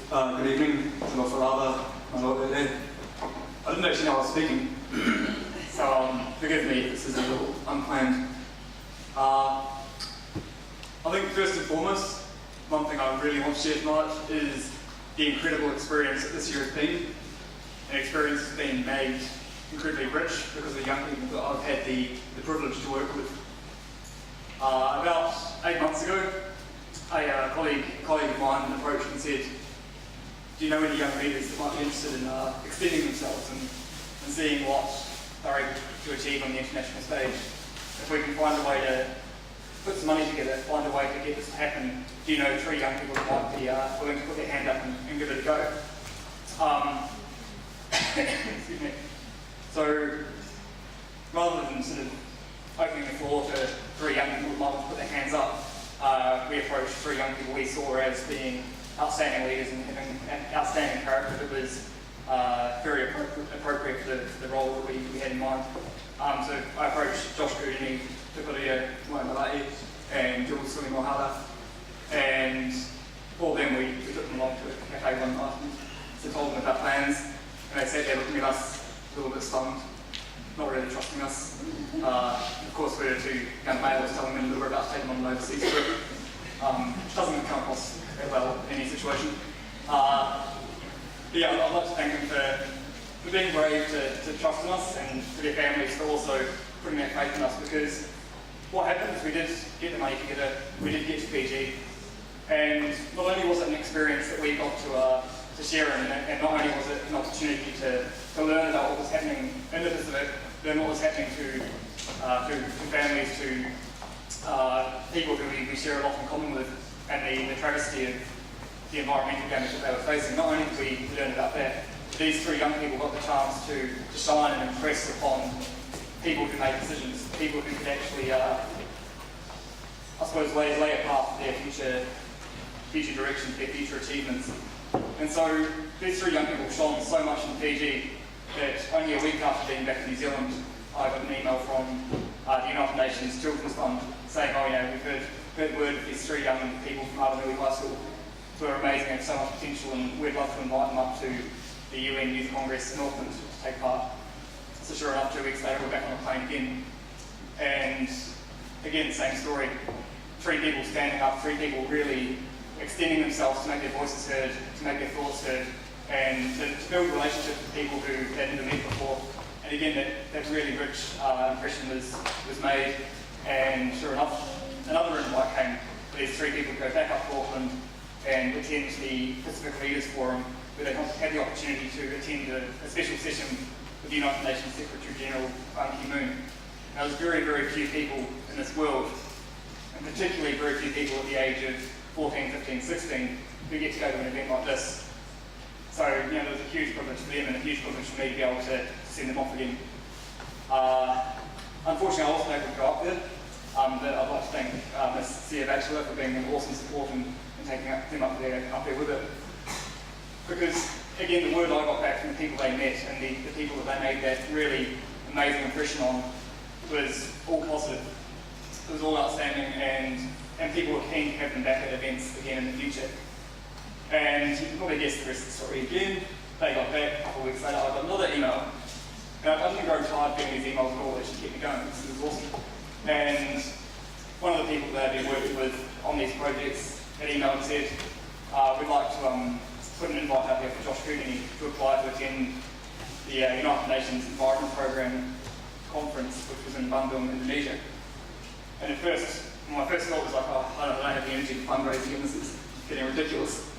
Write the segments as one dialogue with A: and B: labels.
A: Good evening, Farava. I didn't actually know I was speaking, so forgive me if this is a little unplanned. I think first and foremost, one thing I really want to share tonight is the incredible experience that this year has been. An experience that's been made incredibly rich because of the young people that I've had the privilege to work with. About 8 months ago, a colleague of mine approached and said, do you know any young leaders that might be interested in extending themselves and seeing what they're able to achieve on the international stage? If we can find a way to put some money together, find a way to get this to happen, do you know 3 young people that might be willing to put their hand up and give it a go? Excuse me. So, rather than sort of opening the floor to 3 young people that might want to put their hands up, we approached 3 young people we saw as being outstanding leaders and having an outstanding character that was very appropriate for the role that we had in mind. So I approached Josh Kudini, Tukuria Moimala'i, and Jules Suimohara, and all of them we took them along to a cafe one night and told them about plans, and they sat there looking at us a little bit stunned, not really trusting us. Of course, we were 2 young males telling them that we're about to take them on an overseas trip, which doesn't come across very well in any situation. But yeah, I'd like to thank them for being brave to trust in us, and for their families for also putting their faith in us, because what happened is we did get the money together, we did get to Fiji, and not only was it an experience that we got to share in, and not only was it an opportunity to learn about what was happening in the Pacific, learn what was happening to families, to people who we share a lot in common with, and the travesty of the environmental damage that they were facing. Not only did we learn about that, these 3 young people got the chance to shine and impress upon people who make decisions, people who could actually, I suppose, lay a path for their future directions, their future achievements. And so these 3 young people shone so much in Fiji that only a week after being back in New Zealand, I got an email from the United Nations Children's Fund saying, oh, we've heard word of these 3 young people from Aranui High School who are amazing and have so much potential, and we'd love to invite them up to the UN Youth Congress in Auckland to take part. So sure enough, 2 weeks later, we're back on the plane again. And again, same story. 3 people standing up, 3 people really extending themselves to make their voices heard, to make their thoughts heard, and to build relationships with people who they'd never met before. And again, that really rich impression was made. And sure enough, another invite came for these 3 people to go back up to Auckland and attend the Pacific Leaders Forum, where they had the opportunity to attend a special session with the United Nations Secretary General Ban Ki-moon. Now, there's very, very few people in this world, and particularly very few people at the age of 14, 15, 16, who get to go to an event like this. So, there was a huge privilege for them and a huge privilege for me to be able to send them off again. Unfortunately, I wasn't able to go up there, but I'd like to thank Ms. Fia Fia for being an awesome support and taking them up there with it. Because, again, the word I got back from the people they met and the people that they made that really amazing impression on was all positive. It was all outstanding, and people were keen to have them back at events again in the future. And you can probably guess the rest of the story again. They got back a couple of weeks later, I got another email. And I didn't grow tired getting these emails at all, they should keep me going, this was awesome. And one of the people that I've been working with on these projects had emailed and said, we'd like to put an invite out there for Josh Kudini to apply to attend the United Nations Environment Programme conference, which was in Bandung, Indonesia. And at first, my first thought was like, I don't have the energy to fundraise again, this is getting ridiculous.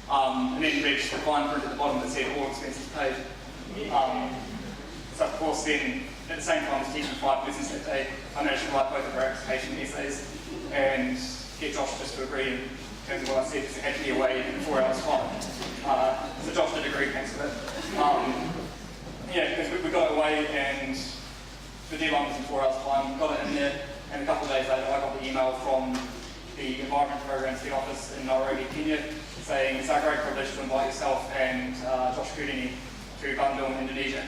A: And then reached the fine print at the bottom that said all expenses paid. So of course then, at the same time as teaching 5 business that day, I managed to write both of our application essays and get Josh just to agree in terms of what I said, because it had to be away in 4 hours time. So Josh did agree, thanks for that. Because we got it away and the deadline was in 4 hours time, got it in there, and a couple of days later I got the email from the Environment Programme's head office in Nairobi, Kenya, saying it's our great privilege to invite yourself and Josh Kudini to Bandung, Indonesia.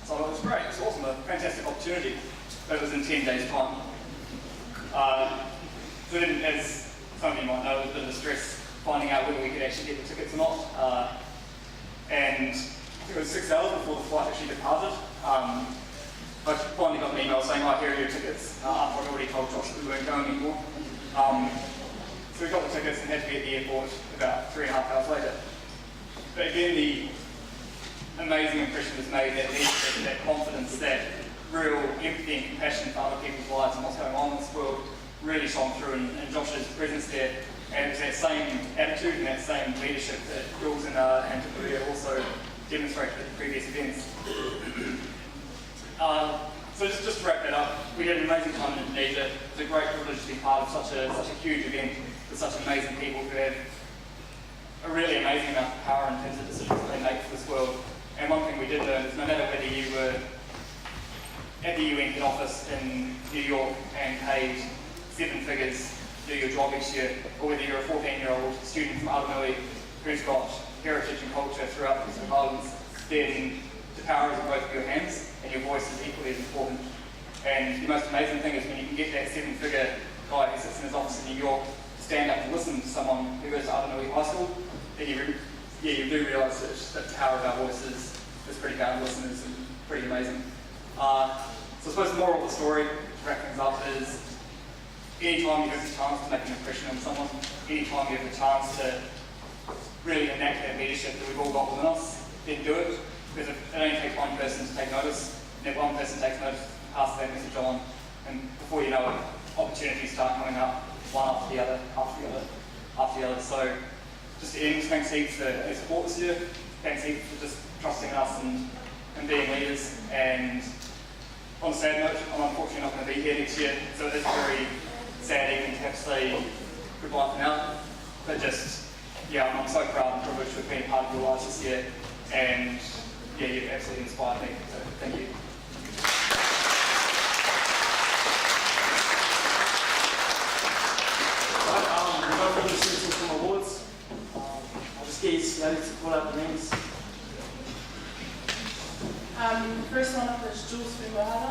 A: So it was great, it was awesome, a fantastic opportunity. But it was in 10 days' time. So then, as some of you might know, there was a bit of a stress finding out whether we could actually get the tickets or not. And it was 6 hours before the flight actually departed. I finally got an email saying, "Oh, here are your tickets," after I'd already told Josh that we weren't going anymore. So we got the tickets and had to be at the airport about 3.5 hours later. But again, the amazing impression was made, that leadership, that confidence, that real empathy and compassion for other people's lives and what's going on in this world really shone through in Josh's presence there. And it was that same attitude and that same leadership that Jules and Maria also demonstrated at the previous events. So just to wrap that up, we had an amazing time in Indonesia. It was a great privilege to be part of such a huge event with such amazing people who have a really amazing amount of power in terms of decisions that they make for this world. And one thing we did learn is no matter whether you were at the UN head office in New York and paid 7 figures to do your job each year, or whether you're a 14-year-old student from Aranui who's got heritage and culture throughout the Pacific Islands, then the power is in both of your hands and your voice is equally as important. And the most amazing thing is when you can get that 7-figure guy who sits in his office in New York to stand up and listen to someone who goes to Aranui High School, then you do realise that the power of our voice is pretty boundless and is pretty amazing. So I suppose the moral of the story, to wrap things up, is anytime you have the chance to make an impression on someone, anytime you have the chance to really enact that leadership that we've all got within us, then do it. Because it only takes one person to take notice, and if one person takes notice, pass that message on, and before you know it, opportunities start coming up, one after the other, after the other, after the other. So just to end, thanks heaps for your support this year. Thanks heaps for just trusting us and being leaders. And on a sad note, I'm unfortunately not going to be here next year, so it is a very sad evening to have to say goodbye for now. But just, yeah, I'm so proud and privileged to have been part of your lives this year. And yeah, you've absolutely inspired me, so thank you.
B: Right, we've got some awards. I'll just get you ready to call out the names.
C: The first one up is Jules Fimohara.